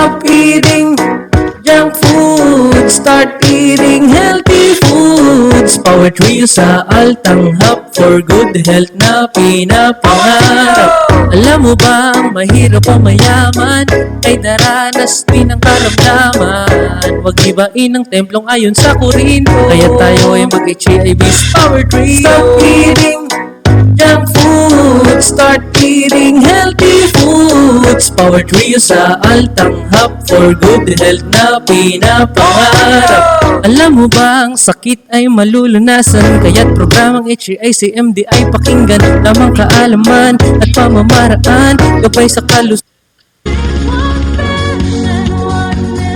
Stop eating junk food, start eating healthy foods. Power Trio sa altanghap for good health na pinapangarap. Alam mo ba ang mahirap o mayaman ay daranas din ang karamdaman. Huwag ibain ang templong ayon sa Korinto, kaya tayo ay mag-HIV Power Trio. Stop eating junk food, start eating healthy foods. Power Trio sa altanghap for good health na pinapangarap. Alam mo ba ang sakit ay malulunasan, kaya't programang HICMD ay pakinggan. Tamang kaalaman at pamamaraan, gabay sa kalusugan.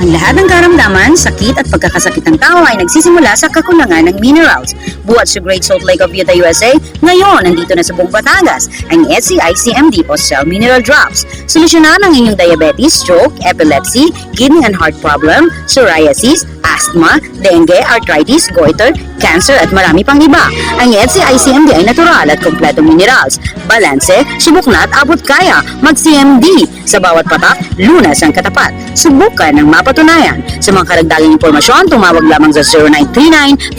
Ang lahat ng karamdaman, sakit at pagkakasakit ng tao ay nagsisimula sa kakulangan ng minerals. Buhat sa Great Salt Lake of Utah, USA, ngayon nandito na sa buong Batangas ang SCICMD Post-Cell Mineral Drops. Solusyonan ang inyong diabetes, stroke, epilepsy, kidney and heart problem, psoriasis, asthma, dengue, arthritis, goiter, cancer at marami pang iba. Ang SCICMD ay natural at kompletong minerals. Balanse, subok na at abot kaya. Mag-CMD. Sa bawat patak, lunas ang katapat. Subukan ng mapatunayan. Sa mga karagdagang impormasyon, tumawag lamang sa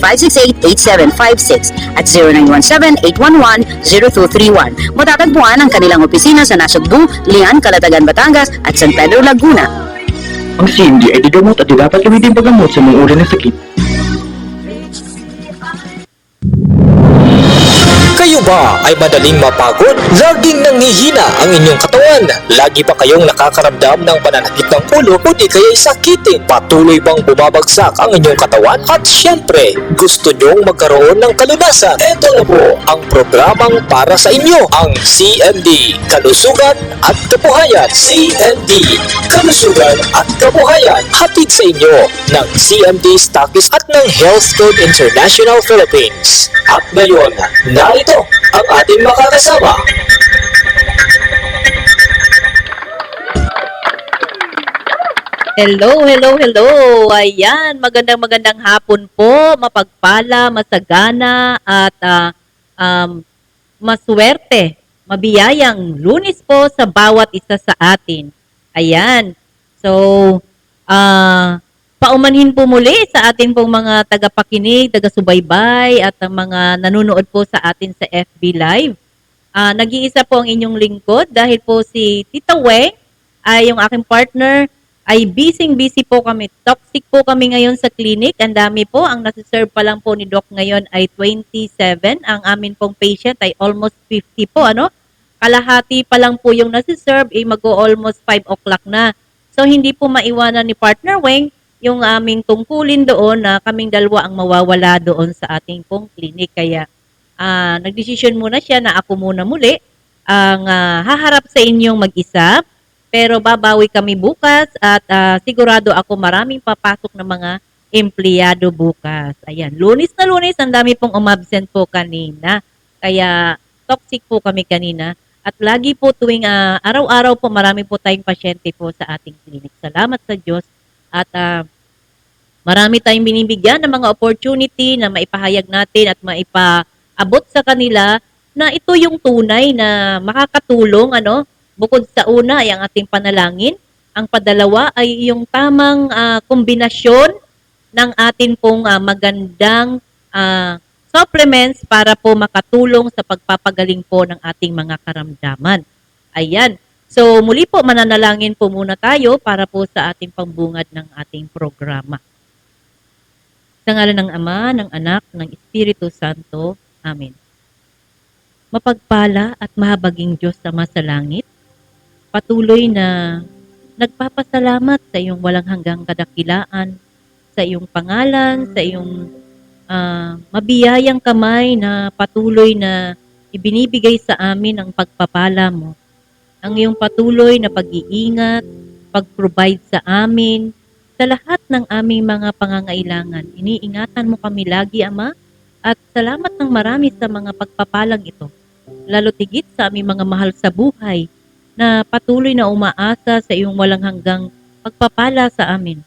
0939-568-8756 at 0917-811-0231. Matatagpuan ang kanilang opisina sa Nasugbu, Lian, Calatagan, Batangas at San Pedro, Laguna. Ang CMD ay digamot at di dapat gamitin paggamot sa mga uri ng sakit. Kayo ba ay madaling mapagod? Laging nanghihina ang inyong katawan? Lagi ba kayong nakakaramdam ng pananakit ng ulo o di kaya'y sakitin? Patuloy bang bumabagsak ang inyong katawan? At syempre, gusto nyong magkaroon ng kalunasan? Ito na po ang programang para sa inyo, ang CMD, Kalusugan at Kabuhayan. CMD, Kalusugan at Kabuhayan. Hatid sa inyo ng CMD Stockist at ng Health Code International Philippines. At ngayon, narito ang ating makakasama. Hello. Ayan, magandang hapon po, mapagpala, masagana at maswerte, mabiyayang Lunes po sa bawat isa sa atin. Ayan. So, paumanhin po muli sa ating pong mga tagapakinig, taga-subaybay at ang mga nanonood po sa atin sa FB Live. Nag-iisa po ang inyong lingkod dahil po si Tita Weng ay yung aking partner ay busy po kami. Toxic po kami ngayon sa clinic. Ang dami po. Ang nasiserve pa lang po ni Doc ngayon ay 27. Ang amin pong patient ay almost 50 po. Kalahati pa lang po yung nasiserve ay mag-almost 5 o'clock na. So hindi po maiwanan ni partner Weng yung aming tungkulin doon na kaming dalawa ang mawawala doon sa ating pong clinic. Kaya nagdesisyon muna siya na ako muna muli ang haharap sa inyong mag-isa. Pero babawi kami bukas at sigurado ako maraming papasok na mga empleyado bukas. Ayan, Lunes na Lunes, ang dami pong umabsent po kanina. Kaya toxic po kami kanina. At lagi po tuwing araw-araw po marami po tayong pasyente po sa ating clinic. Salamat sa Diyos. At marami tayong binibigyan ng mga opportunity na maipahayag natin at maipaabot sa kanila na ito yung tunay na makakatulong, bukod sa una ay ang ating panalangin. Ang padalawa ay yung tamang kombinasyon ng atin pong magandang supplements para po makatulong sa pagpapagaling po ng ating mga karamdaman. Ayan. So muli po mananalangin po muna tayo para po sa ating pambungad ng ating programa. Sa ngalan ng Ama, ng Anak, ng Espiritu Santo. Amen. Mapagpala at mahabaging Diyos Ama sa langit, patuloy na nagpapasalamat sa iyong walang hanggang kadakilaan, sa iyong pangalan, sa iyong mabiyayang kamay na patuloy na ibinibigay sa amin ang pagpapala mo. Ang iyong patuloy na pag-iingat, pag-provide sa amin, sa lahat ng aming mga pangangailangan. Iniingatan mo kami lagi, Ama, at salamat ng marami sa mga pagpapalang ito. Lalo tigit sa aming mga mahal sa buhay na patuloy na umaasa sa iyong walang hanggang pagpapala sa amin.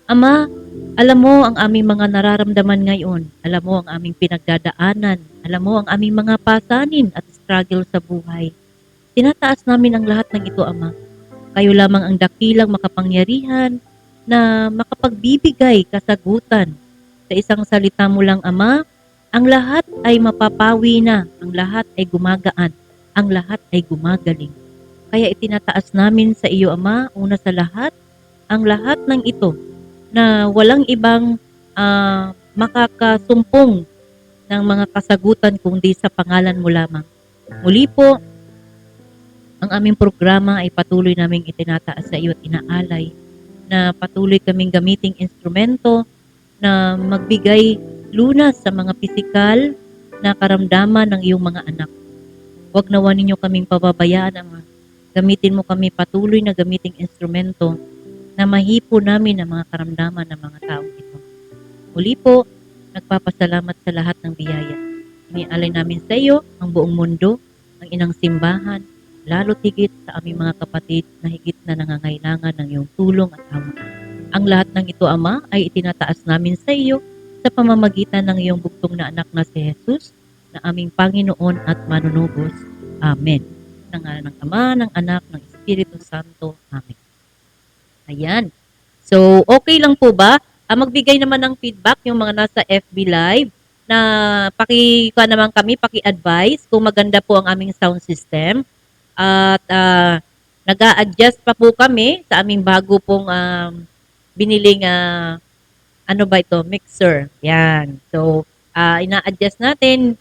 Ama, alam mo ang aming mga nararamdaman ngayon. Alam mo ang aming pinagdadaanan. Alam mo ang aming mga pasanin at struggle sa buhay. Tinataas namin ang lahat ng ito, Ama. Kayo lamang ang dakilang makapangyarihan na makapagbibigay kasagutan. Sa isang salita mo lang, Ama, ang lahat ay mapapawi na, ang lahat ay gumagaan, ang lahat ay gumagaling. Kaya itinataas namin sa iyo, Ama, una sa lahat, ang lahat ng ito na walang ibang makakasumpong ng mga kasagutan kundi sa pangalan mo lamang. Muli po, ang aming programa ay patuloy naming itinataas sa iyo at inaalay na patuloy kaming gamiting instrumento na magbigay lunas sa mga pisikal na karamdaman ng iyong mga anak. Huwag nawa ninyo kaming pababayaan, Ama. Gamitin mo kami patuloy na gamiting instrumento na mahipo namin ang mga karamdaman ng mga taong ito. Muli po, nagpapasalamat sa lahat ng biyaya. Inialay namin sa iyo ang buong mundo, ang inang simbahan, lalo't higit sa aming mga kapatid na higit na nangangailangan ng iyong tulong at awa. Ang lahat ng ito, Ama, ay itinataas namin sa iyo sa pamamagitan ng iyong bugtong na anak na si Jesus, na aming Panginoon at Manunubos. Amen. Sa ngalan ng Ama, ng Anak, ng Espiritu Santo. Amen. Ayan. So, okay lang po ba? Magbigay naman ng feedback yung mga nasa FB Live na paki-advise kung maganda po ang aming sound system. At nag-a-adjust pa po kami sa aming bago pong biniling mixer. Yan. So, ina-adjust natin,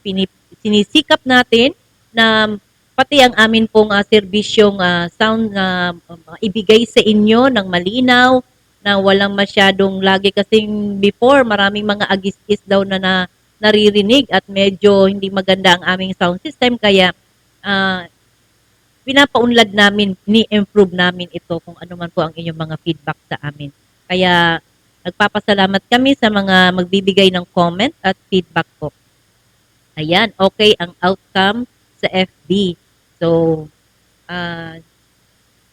sinisikap natin na pati ang amin pong serbisyong sound na ibigay sa inyo ng malinaw, na walang masyadong lagi kasing before, maraming mga agis-is daw na naririnig at medyo hindi maganda ang aming sound system. Kaya pinapaunlad namin, ni-improve namin ito kung ano man po ang inyong mga feedback sa amin. Kaya nagpapasalamat kami sa mga magbibigay ng comment at feedback po. Ayan, okay ang outcome sa FB. So,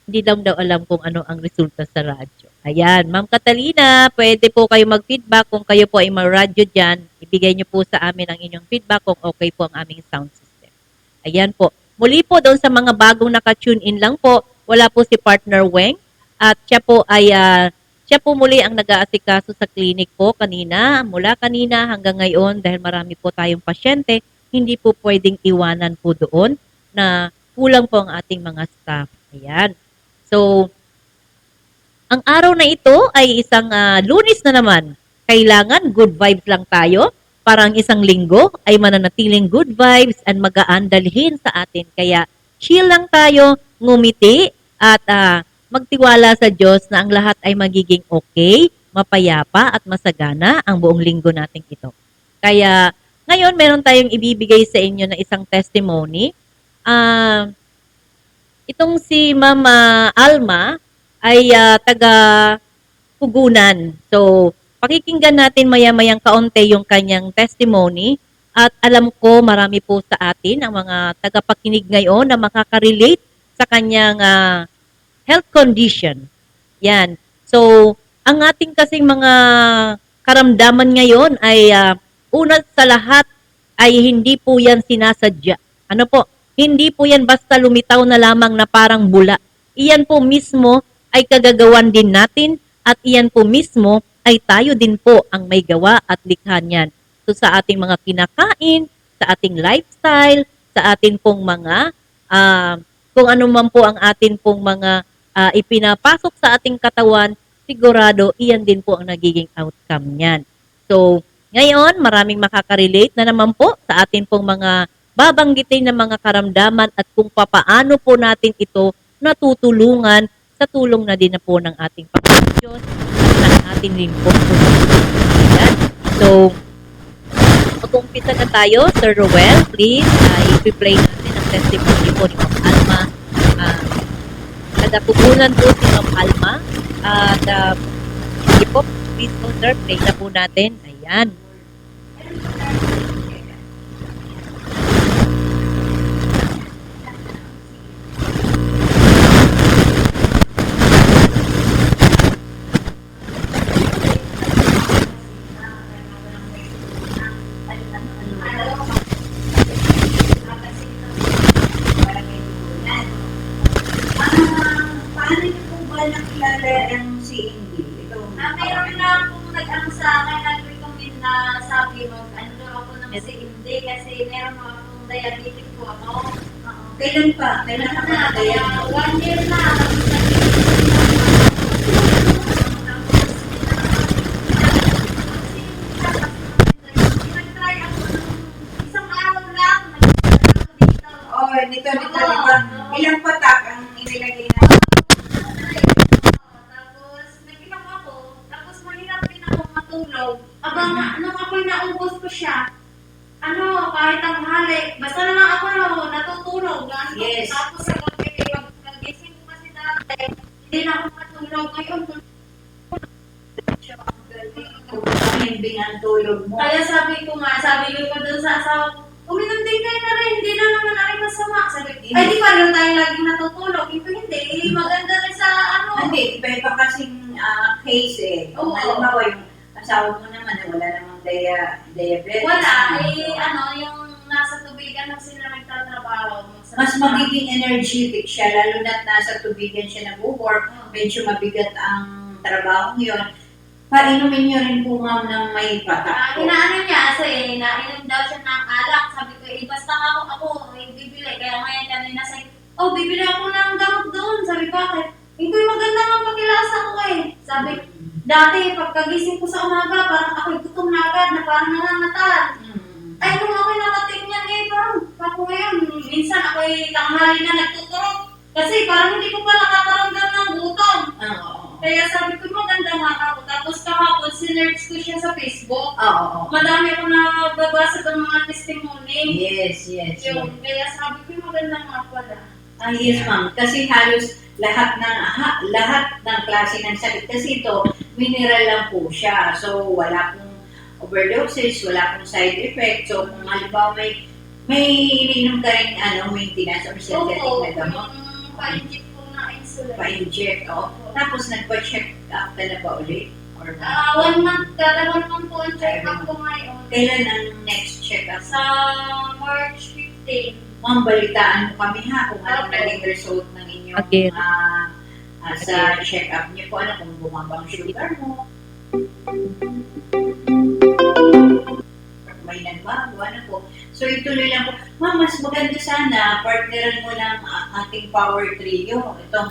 hindi lang daw alam kung ano ang resulta sa radyo. Ayan, Ma'am Catalina, pwede po kayo mag-feedback kung kayo po ay ma-radyo dyan. Ibigay niyo po sa amin ang inyong feedback kung okay po ang aming sound system. Ayan po. Muli po doon sa mga bagong naka-tune in lang po, wala po si Partner Weng at siya po muli ang nag-aasikaso sa clinic po mula kanina hanggang ngayon dahil marami po tayong pasyente, hindi po pwedeng iwanan po doon na kulang po ang ating mga staff. Ayan. So, ang araw na ito ay isang Lunes na naman. Kailangan good vibes lang tayo para ang isang linggo ay mananatiling good vibes and magaan dalhin sa atin. Kaya chill lang tayo, ngumiti at magtiwala sa Diyos na ang lahat ay magiging okay, mapayapa at masagana ang buong linggo natin ito. Kaya ngayon meron tayong ibibigay sa inyo na isang testimony. Itong si Mama Alma ay taga Pugunan. So, pakikinggan natin maya-mayang kaunti yung kanyang testimony at alam ko marami po sa atin ang mga tagapakinig ngayon na makaka-relate sa kanyang health condition. Yan. So, ang ating kasing mga karamdaman ngayon ay una sa lahat ay hindi po yan sinasadya. Ano po? Hindi po yan basta lumitaw na lamang na parang bula. Iyan po mismo ay kagagawan din natin at iyan po mismo ay tayo din po ang may gawa at likha niyan. So sa ating mga kinakain, sa ating lifestyle, sa ating pong mga, kung ano man po ang ating pong mga ipinapasok sa ating katawan, sigurado iyan din po ang nagiging outcome niyan. So ngayon, maraming makaka-relate na naman po sa ating pong mga babanggitin na mga karamdaman at kung papaano po natin ito natutulungan sa tulong na din na po ng ating Panginoon Diyos at ng ating din po. Ayan. So, mag-umpisa na tayo. Sir Roel, please, i-play natin ang testimony po ni Ma'am Alma. Nagatugunan po si Ma'am Alma. At, sige po, please po, sir, play na po natin. Ayan. Paano nag-ano sa akin, nag-recommend na sabi mag-ano daw ako ng CMD kasi meron mo akong diabetic po ako. Kailan pa? Kailan ka Na, pa kaya 1 year na. Nag-try ako ng isang araw lang. Nag-try ako dito. Oh, dito, di ba? Oo. Ilang patak ang inilagay na? Tapos, nag-inom ako. Tapos, mahirap din ako matulog. Abang, nung ako'y naubos ko siya, kahit ang hali, basta na lang ako natutulog. Yes. Tapos, sa gabi, pag-gising ko kasi dati, hindi na ako matulog. Ngayon, Himbing ang tulog mo. kaya sabi ko doon sa asawa ko, uminom din kayo na rin, hindi na naman na rin masama. Sabi ko, ay di pareho tayo laging natutulog. Hindi, maganda rin sa Hindi, iba-iba kasing case eh. Kung Oo. halimbawa yung asawa mo naman, wala namang diabetes. Wala, yung nasa tubigan na sila nagtatrabaho. Mas magiging energetic siya, lalo na't nasa tubigan siya nag-work, medyo mabigat ang trabaho yun. Painumin niyo rin po, ma'am, ng may patak po. Inaano niya, kasi nainom daw siya ng alak. Sabi ko, basta ako bibili. Kaya ngayon kanina sabi, bibili ako ng gamot doon. Sabi, bakit? Hindi maganda nga pakilasa ko eh. Sabi, dati pagkagising ko sa umaga, parang ako'y gutom na agad, na parang nangangatal. Ay, kung ako'y nakating yan parang ako ngayon, minsan ako'y tanghali na nagtuturok. Kasi parang hindi ko pa nakakaramdam ng gutom. Oo. Kaya sabi ko, maganda nga ako. Tapos kahapon, sinerge ko siya sa Facebook. Oo. Madami ako nababasa ng mga testimony. Yes. Yun. Kaya sabi ko, maganda nga pala. Yes, ma'am. Kasi halos lahat ng klase ng sakit. Kasi ito, mineral lang po siya. So, wala pong overdoses, wala pong side effect. So, kung halimbawa may ininom ka rin maintenance or synthetic na gamot, Pa-inject ko na insulin. pa-inject, Tapos nagpa-check up ka na ba ulit? Or 1 month, kada 1 month po ang check-up ko ngayon. kailan ang next check-up? Sa March 15. Ma'am, balitaan mo kami ha kung anong Okay. naging result ng inyong Again. sa check-up niyo po. Kung bumaba ang sugar mo. May nagbago, po. So, ituloy lang po. Ma'am, mas maganda sana, partneran mo ng ating power trio. Itong,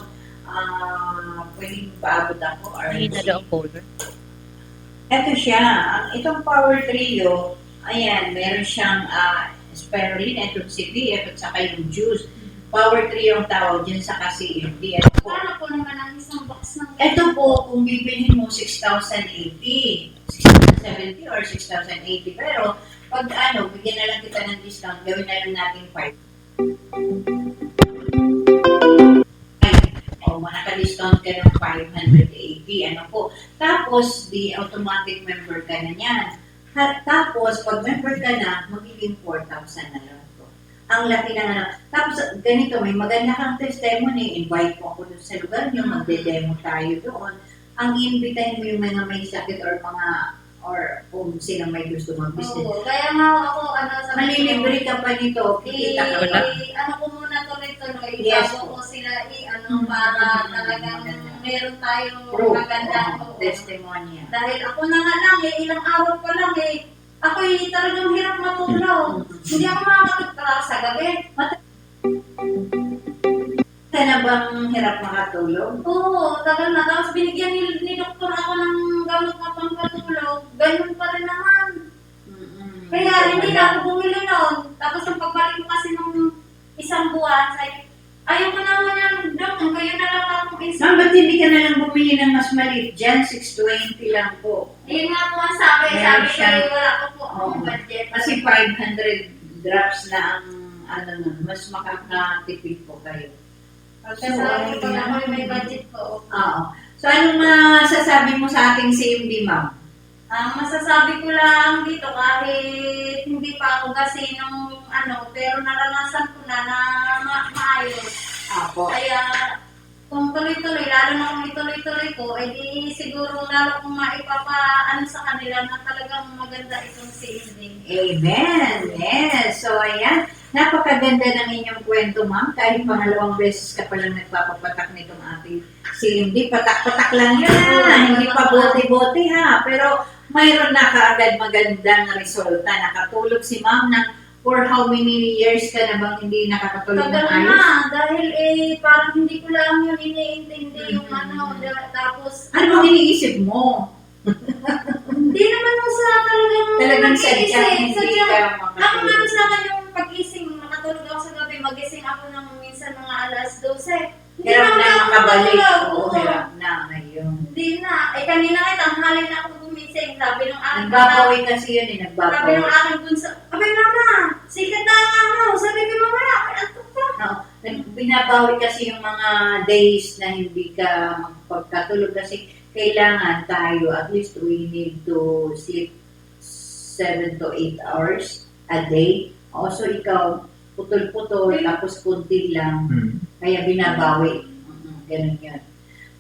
pwedeng paabot ako. Hindi na daw ang folder. Ito siya. Itong power trio, ayan, meron siyang spirulina, itong CBF, at saka yung juice. Power trio ang tawag dyan sa CMD. Ito po. Paano po naman ang isang box ng Ito po, kung bibilhin mo 6,080, 6,070 or 6,080. Pero, pag bigyan na lang kita ng discount, gawin na lang natin 5. Naka-discount ka ng 580. Tapos, automatic member ka na yan. Tapos, pag member ka na, magiging 4,000 na lang po. Ang laki ng Tapos, ganito, may maganda kang testimony. Invite mo ako doon sa lugar nyo, magde-demo tayo doon. Ang iimbitahin mo yung mga may sakit or kung sino may gusto mag-business. Oo, kaya nga ako, sabi ko, Malilibre ka pa nito, kikita ka pa. ko muna tuloy-tuloy, Yes. bago ko sila para talagang meron tayong Proof, magandang testimony. Dahil ako na nga lang, ilang araw pa lang ako'y talagang hirap matulog. Hindi ako makakatulog sa gabi. Ka na bang hirap makatulog? Oo, tagal na. Tapos binigyan ni doktor ako ng gamot na pampatulog. Ganun pa rin naman. Kaya hindi na ako bumili noon. Tapos yung pagbalik ko kasi nung isang buwan, ayaw ko naman yan, Dok, kayo na lang akong isa. Ma'am, ba't hindi ka na lang bumili ng mas maliit dyan? 620 lang po. Yun nga po ang sabi. Meron Sabi ko, siya. wala ko po akong budget. Kasi 500 drops na ang mas makakatipid po kayo. Kasi sabi ko, ako may budget ko. Oo. So, anong masasabi mo sa ating CMD, ma'am? Ang masasabi ko lang dito, kahit hindi pa ako kasi nung pero naranasan ko na maayos. Apo. Kaya, kung tuloy-tuloy, lalo na kung ituloy-tuloy ko, di siguro lalo kong maipapaano sa kanila na talagang maganda itong CMD. Amen. Yes. So, ayan. Napakaganda ng inyong kwento, ma'am. Kahit pangalawang beses ka palang nagpapapatak nitong ating si hindi patak-patak lang yan, hindi pa bote-bote ha, pero mayroon na kaagad magandang resulta. Nakatulog si ma'am ng for how many years ka na bang hindi nakakatulog ng Tagal ayos? na, dahil parang hindi ko lang yun iniintindi yung tapos, Ano bang iniisip mo? hindi naman mo sa Talagang sadya, hindi Sadya. ka Ako makatulog. nga sa akin yung pag-gising, makatulog ako sa gabi, magising ako ng minsan mga alas 12. Hindi Hirap naman na ako makabalik. matulog. Oo, hirap na ngayon. Hindi na. Kanina nga, tanghali na ako gumising. Sabi ng aking Nagbabawi kasi yun eh, Sabi nagbabawi. ng aking bunso, abay mama, sikat na nga mo. Sabi ko, mama, antok ka. No, binabawi kasi yung mga days na hindi ka magpagkatulog kasi kailangan tayo, at least we need to sleep 7 to 8 hours a day. Also, ikaw, putol-putol, tapos kunti lang. Kaya binabawi. Ganun yun.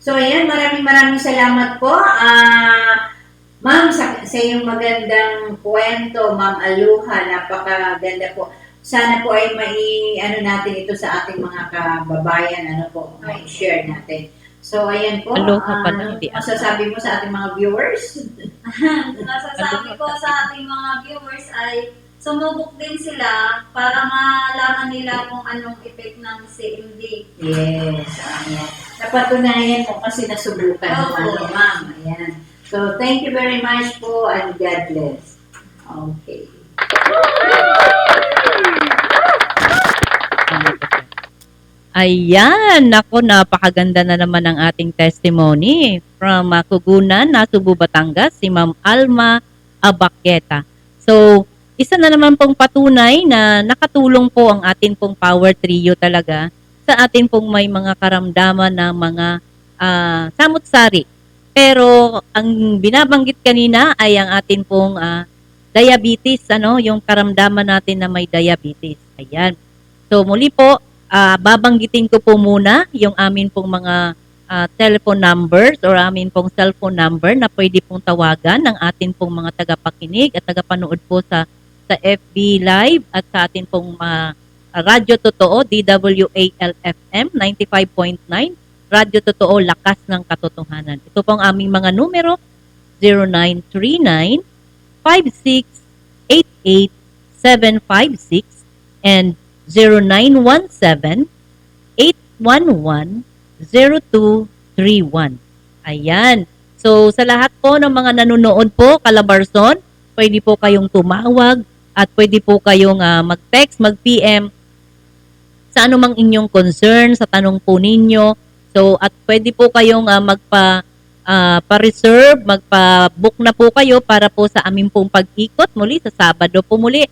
So, ayan, maraming salamat po. Ma'am, sa iyong magandang kwento, Ma'am Aluha, napakaganda po. Sana po ay natin ito sa ating mga kababayan, mai-share natin. So, ayan po. Aloha pala, hindi masasabi mo sa ating mga viewers? Masasabi ko sa ating mga viewers ay sumubok din sila para malaman nila kung anong effect ng CMD. Yes, ayan. Napatunayan mo kasi nasubukan mo, Oo. ma'am. Ayan. So, thank you very much po and God bless. Okay. Ayan, nako, napakaganda na naman ang ating testimony from Kugunan, Nasubo, Batangas, si Ma'am Alma Abaqueta. So, isa na naman pong patunay na nakatulong po ang atin pong power trio talaga sa atin pong may mga karamdaman na mga samut-sari. Pero ang binabanggit kanina ay ang atin pong diabetes, yung karamdaman natin na may diabetes. Ayan. So muli po, babanggitin ko po muna yung amin pong mga telephone numbers or amin pong cellphone number na pwede pong tawagan ng atin pong mga tagapakinig at tagapanood po sa FB Live at sa atin pong Radyo Totoo, DWAL-FM 95.9, Radyo Totoo, Lakas ng Katotohanan. Ito pong aming mga numero, 0939-5688-756 and 0917-811-0231. Ayan. So, sa lahat po ng mga nanonood po, Calabarzon, pwede po kayong tumawag at pwede po kayong mag-text, mag-PM sa anumang inyong concern, sa tanong po ninyo. So, at pwede po kayong pa-reserve, magpa-book na po kayo para po sa aming pong pag-ikot muli sa Sabado po muli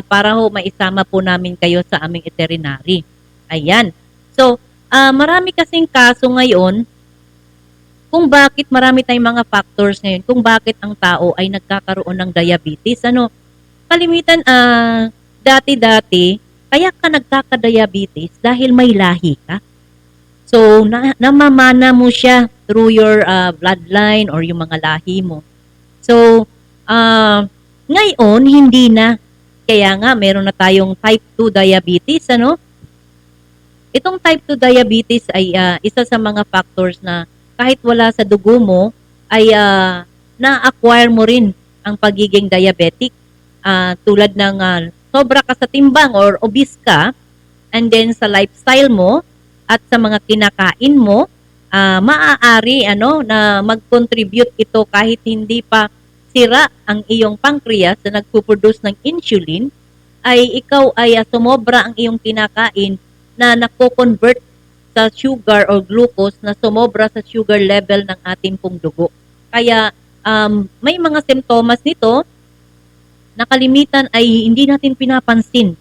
para ho maisama po namin kayo sa aming itinerary. Ayan. So, marami kasing kaso ngayon kung bakit marami tayong mga factors ngayon, kung bakit ang tao ay nagkakaroon ng diabetes. Kalimitan, dati-dati, kaya ka nagkaka-diabetes dahil may lahi ka. So, namamana mo siya through your bloodline or yung mga lahi mo. So, ngayon, hindi na. Kaya nga, meron na tayong type 2 diabetes, Itong type 2 diabetes ay isa sa mga factors na kahit wala sa dugo mo, ay na-acquire mo rin ang pagiging diabetic. Tulad ng sobra ka sa timbang or obese ka, and then sa lifestyle mo, at sa mga kinakain mo, maaari na mag-contribute ito kahit hindi pa sira ang iyong pancreas na nagpo-produce ng insulin, ay ikaw ay sumobra ang iyong kinakain na nako-convert sa sugar or glucose na sumobra sa sugar level ng ating pong dugo. Kaya may mga simptomas nito na kalimitan ay hindi natin pinapansin.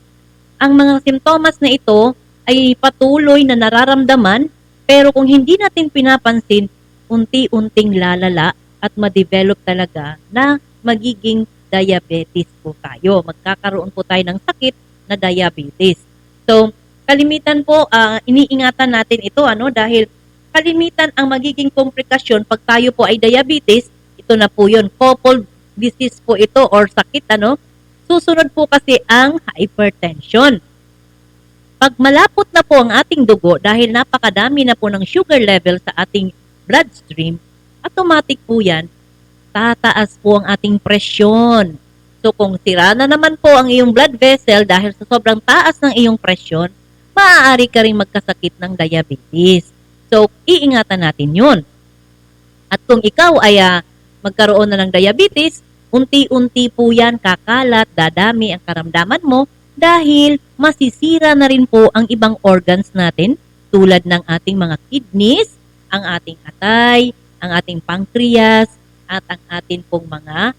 Ang mga simptomas na ito ay patuloy na nararamdaman, pero kung hindi natin pinapansin, unti-unting lalala at ma-develop talaga na magiging diabetes po tayo. Magkakaroon po tayo ng sakit na diabetes. So, kalimitan po, iniingatan natin ito, dahil kalimitan ang magiging komplikasyon pag tayo po ay diabetes, ito na po yun, coupled disease po ito or sakit, Susunod po kasi ang hypertension. Pag malapot na po ang ating dugo dahil napakadami na po ng sugar level sa ating bloodstream, automatic po yan, tataas po ang ating presyon. So kung sira na naman po ang iyong blood vessel dahil sa sobrang taas ng iyong presyon, maaari ka rin magkasakit ng diabetes. So iingatan natin yun. At kung ikaw ay magkaroon na ng diabetes, unti-unti po yan kakalat, dadami ang karamdaman mo dahil masisira na rin po ang ibang organs natin tulad ng ating mga kidneys, ang ating atay, ang ating pancreas, at ang ating pong mga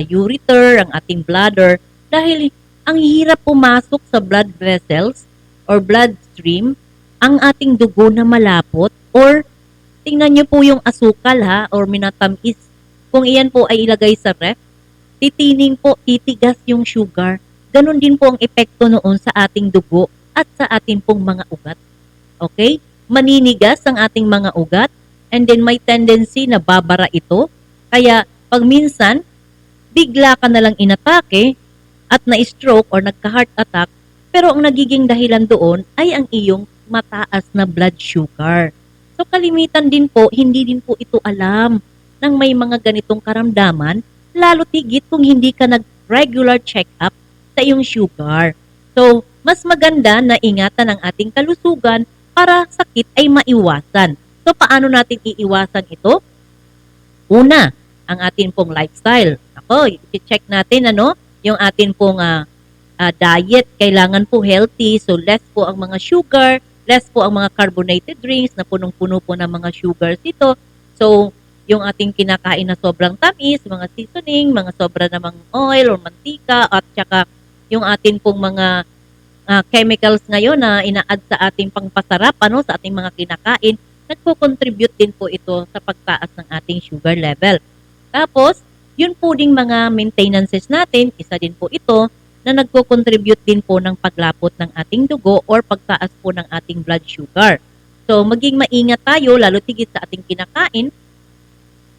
ureter, ang ating bladder, dahil ang hirap pumasok sa blood vessels or bloodstream ang ating dugo na malapot, or tingnan nyo po yung asukal or minatamis. Kung iyan po ay ilagay sa ref, titining po, titigas yung sugar. Ganon din po ang epekto noon sa ating dugo at sa ating pong mga ugat. Okay? Maninigas ang ating mga ugat, and then may tendency na babara ito. Kaya pag minsan, bigla ka na lang inatake at na-stroke or nagka-heart attack, pero ang nagiging dahilan doon ay ang iyong mataas na blood sugar. So kalimitan din po, hindi din po ito alam ng may mga ganitong karamdaman, lalo tigit kung hindi ka nag-regular check-up sa iyong sugar. So, mas maganda na ingatan ang ating kalusugan para sakit ay maiwasan. So, paano natin iiwasan ito? Una, ang ating pong lifestyle. Ako, i-check natin yung ating pong diet. Kailangan po healthy. So, less po ang mga sugar, less po ang mga carbonated drinks na punong-puno po ng mga sugars ito. So, yung ating kinakain na sobrang tamis, mga seasoning, mga sobra namang oil or mantika, at saka yung ating pong mga chemicals ngayon na ina-add sa ating pangpasarap, sa ating mga kinakain, nagko-contribute din po ito sa pagtaas ng ating sugar level. Tapos, yun po ding mga maintenances natin, isa din po ito na nagko-contribute din po ng paglapot ng ating dugo or pagtaas po ng ating blood sugar. So, maging maingat tayo, lalo tigit sa ating kinakain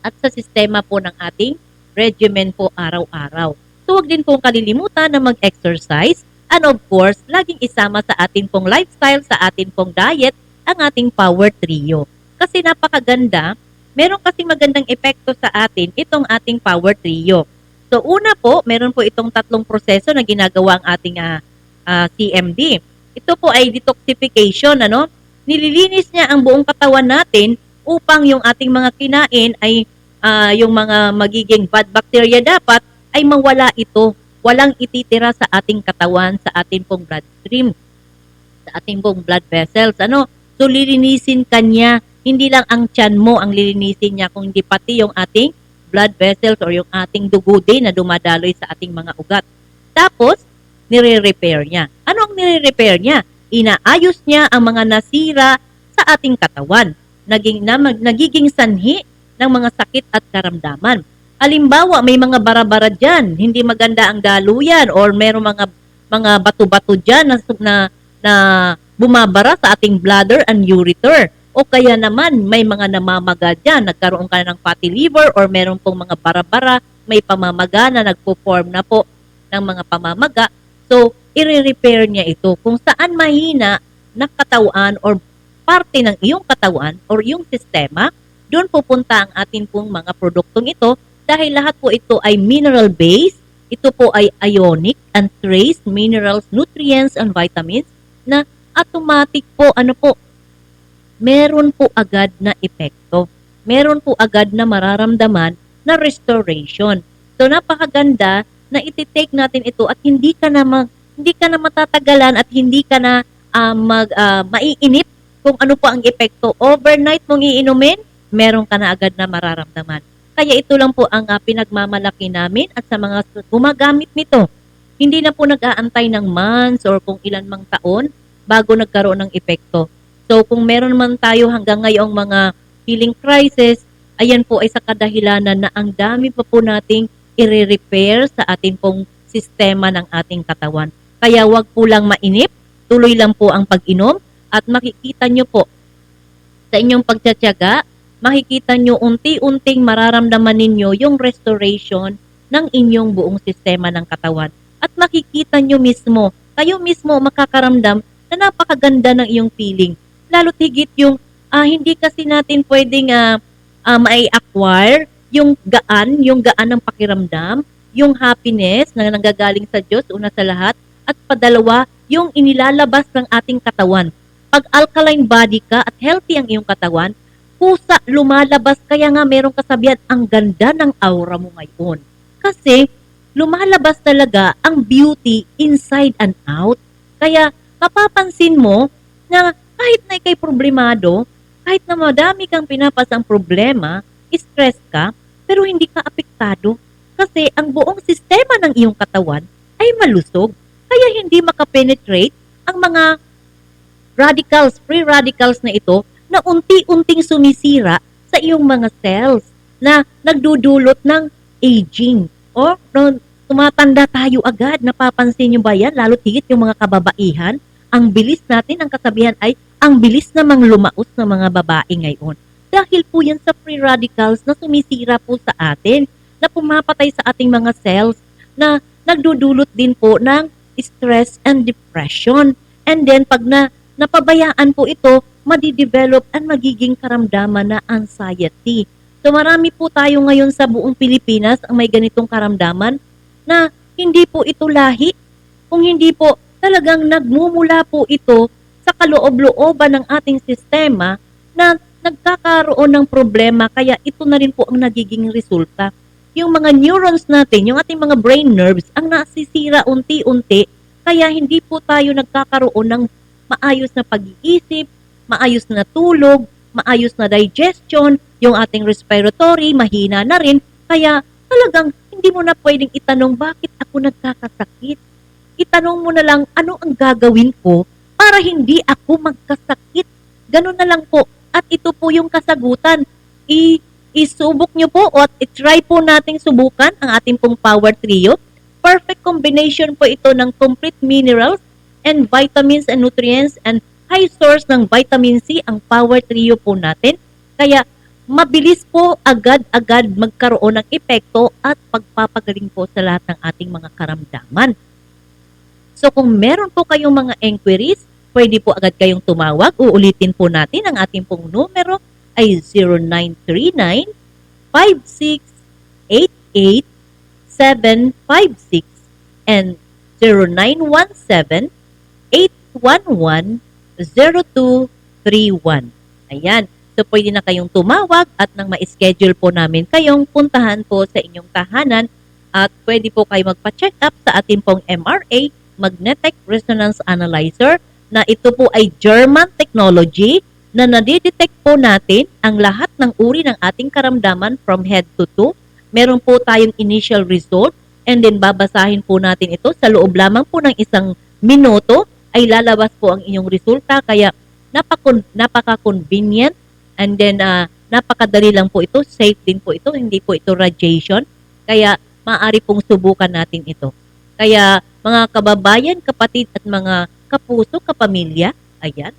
at sa sistema po ng ating regimen po araw-araw. So, huwag din pong kalilimutan na mag-exercise, and of course, laging isama sa atin pong lifestyle, sa atin pong diet, ang ating Power Trio. Kasi napakaganda, meron kasi magandang epekto sa atin itong ating Power Trio. So, una po, meron po itong 3 proseso na ginagawa ang ating CMD. Ito po ay detoxification, Nililinis niya ang buong katawan natin upang yung ating mga kinain ay yung mga magiging bad bacteria dapat ay mawala ito. Walang ititira sa ating katawan, sa ating pong bloodstream, sa ating pong blood vessels. So, lilinisin ka niya. Hindi lang ang tiyan mo ang lilinisin niya, kung hindi pati yung ating blood vessels or yung ating dugo din na dumadaloy sa ating mga ugat. Tapos, nire-repair niya. Ano ang nire-repair niya? Inaayos niya ang mga nasira sa ating katawan. Nagiging sanhi ng mga sakit at karamdaman. Halimbawa, may mga bara-bara dyan, hindi maganda ang daluyan, or merong mga bato-bato dyan na bumabara sa ating bladder and ureter. O kaya naman, may mga namamaga dyan, nagkaroon ka ng fatty liver, or meron pong mga bara-bara, may pamamaga na nagpo-form na po ng mga pamamaga. So, i-repair niya ito. Kung saan mahina na katawan or parte ng iyong katawan or yung sistema, doon pupunta ang atin pong mga produktong ito, dahil lahat po ito ay mineral-based, ito po ay ionic and trace minerals, nutrients, and vitamins na automatic po, meron po agad na epekto. Meron po agad na mararamdaman na restoration. So, napakaganda na iti-take natin ito at hindi ka na matatagalan at hindi ka na maiinip kung ano po ang epekto. Overnight mong iinumin, meron ka na agad na mararamdaman. Kaya ito lang po ang pinagmamalaki namin at sa mga gumagamit nito. Hindi na po nag-aantay ng months or kung ilan mang taon bago nagkaroon ng epekto. So kung meron man tayo hanggang ngayong mga healing crisis, ayan po ay sa kadahilanan na ang dami pa po nating i-repair sa ating pong sistema ng ating katawan. Kaya wag po lang mainip, tuloy lang po ang pag-inom at makikita nyo po sa inyong pagtsatsaga, makikita nyo unti-unting mararamdaman ninyo yung restoration ng inyong buong sistema ng katawan. At makikita nyo mismo, kayo mismo makakaramdam na napakaganda ng iyong feeling. Lalo't higit yung hindi kasi natin pwedeng mai-acquire yung gaan ng pakiramdam, yung happiness na nanggagaling sa Diyos, una sa lahat, at padalawa, yung inilalabas ng ating katawan. Pag alkaline body ka at healthy ang iyong katawan, pusa lumalabas, kaya nga merong kasabihan, ang ganda ng aura mo ngayon. Kasi lumalabas talaga ang beauty inside and out. Kaya mapapansin mo na kahit na ikay problemado, kahit na madami kang pinapasang problema, stress ka, pero hindi ka apektado. Kasi ang buong sistema ng iyong katawan ay malusog. Kaya hindi makapenetrate ang mga radicals, free radicals na ito na unti-unting sumisira sa iyong mga cells na nagdudulot ng aging. O tumatanda tayo agad. Napapansin nyo ba yan? Lalo higit yung mga kababaihan. Ang bilis natin, ang kasabihan ay, ang bilis namang lumaos ng mga babae ngayon. Dahil po yan sa free radicals na sumisira po sa atin, na pumapatay sa ating mga cells, na nagdudulot din po ng stress and depression. And then pag napabayaan po ito, madidevelop and magiging karamdaman na anxiety. So marami po tayo ngayon sa buong Pilipinas ang may ganitong karamdaman na hindi po ito lahi, kung hindi po talagang nagmumula po ito sa kaloob-looban ng ating sistema na nagkakaroon ng problema, kaya ito na rin po ang nagiging resulta. Yung mga neurons natin, yung ating mga brain nerves, ang nasisira unti-unti, kaya hindi po tayo nagkakaroon ng maayos na pag-iisip, maayos na tulog, maayos na digestion, yung ating respiratory, mahina na rin, kaya talagang hindi mo na pwedeng itanong bakit ako nagkakasakit. Itanong mo na lang ano ang gagawin ko para hindi ako magkasakit. Ganun na lang po. At ito po yung kasagutan. Isubok nyo po at i-try po nating subukan ang ating pong Power Trio. Perfect combination po ito ng complete minerals and vitamins and nutrients and high source ng vitamin C ang Power Trio po natin. Kaya mabilis po agad-agad magkaroon ng epekto at pagpapagaling po sa lahat ng ating mga karamdaman. So kung meron po kayong mga inquiries, pwede po agad kayong tumawag. Uulitin po natin ang ating pong numero ay 0939-5688-756 and 0917-811-0231. Ayan. So pwede na kayong tumawag at nang ma-schedule po namin kayong puntahan po sa inyong tahanan at pwede po kayo magpa-check up sa ating pong MRA, Magnetic Resonance Analyzer, na ito po ay German technology na nadidetect po natin ang lahat ng uri ng ating karamdaman from head to toe. Meron po tayong initial result and then babasahin po natin ito sa loob lamang po ng 1 minuto ay lalabas po ang inyong resulta. Kaya napaka-convenient and then napakadali lang po ito, safe din po ito, hindi po ito radiation. Kaya maaari pong subukan natin ito. Kaya mga kababayan, kapatid at mga kapuso, kapamilya, ayan,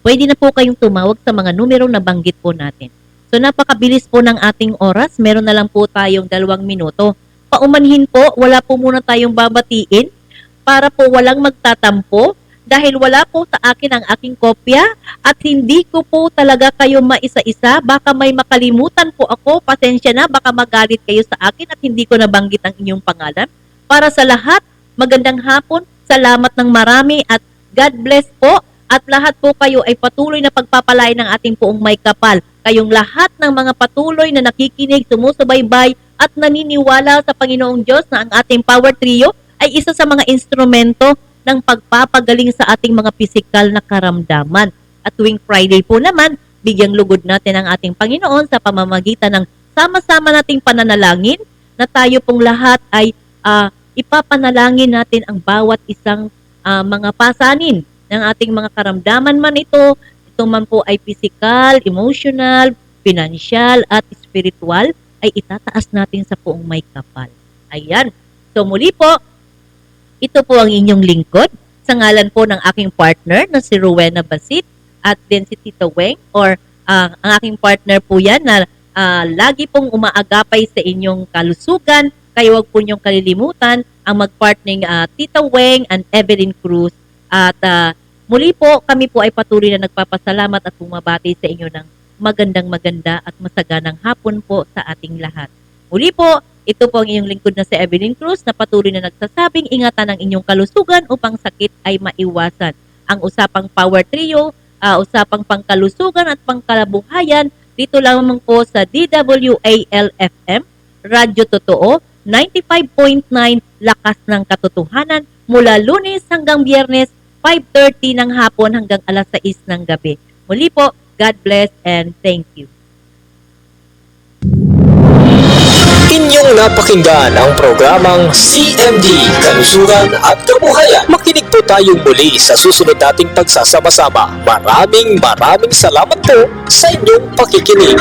pwede na po kayong tumawag sa mga numero na banggit po natin. So napakabilis po ng ating oras, meron na lang po tayong 2 minuto. Paumanhin po, wala po muna tayong babatiin para po walang magtatampo dahil wala po sa akin ang aking kopya at hindi ko po talaga kayo maisa-isa. Baka may makalimutan po ako, pasensya na, baka magalit kayo sa akin at hindi ko nabanggit ang inyong pangalan. Para sa lahat, magandang hapon, salamat ng marami at God bless po at lahat po kayo ay patuloy na pagpapalain ng ating poong may kapal. Kayong lahat ng mga patuloy na nakikinig, sumusubaybay at naniniwala sa Panginoong Diyos na ang ating Power Trio ay isa sa mga instrumento ng pagpapagaling sa ating mga pisikal na karamdaman. At tuwing Friday po naman, bigyang lugod natin ang ating Panginoon sa pamamagitan ng sama-sama nating pananalangin na tayo pong lahat ay ipapanalangin natin ang bawat isang mga pasanin ng ating mga karamdaman man ito man po ay physical, emotional, financial at spiritual, ay itataas natin sa poong may kapal. Ayan. So muli po, ito po ang inyong lingkod sa ngalan po ng aking partner na si Rowena Basit at din si Tita Weng or ang aking partner po yan na lagi pong umaagapay sa inyong kalusugan. Kaya huwag po niyong kalilimutan ang mag-partnering Tita Weng and Evelyn Cruz at Muli po, kami po ay patuloy na nagpapasalamat at bumabati sa inyo ng maganda at masaganang hapon po sa ating lahat. Muli po, ito po ang inyong lingkod na si Evelyn Cruz na patuloy na nagsasabing ingatan ang inyong kalusugan upang sakit ay maiwasan. Ang usapang Power Trio, usapang pangkalusugan at pangkalabuhayan, dito lamang po sa DWAL-FM, Radyo Totoo, 95.9 Lakas ng Katotohanan, mula Lunes hanggang Biyernes, 5:30 ng hapon hanggang alas 6 ng gabi. Muli po, God bless and thank you. Inyong napakinggan ang programang CMD, Kalusugan at Kabuhayan. Makinig po tayong muli sa susunod nating pagsasama-sama. Maraming salamat po sa inyong pakikinig.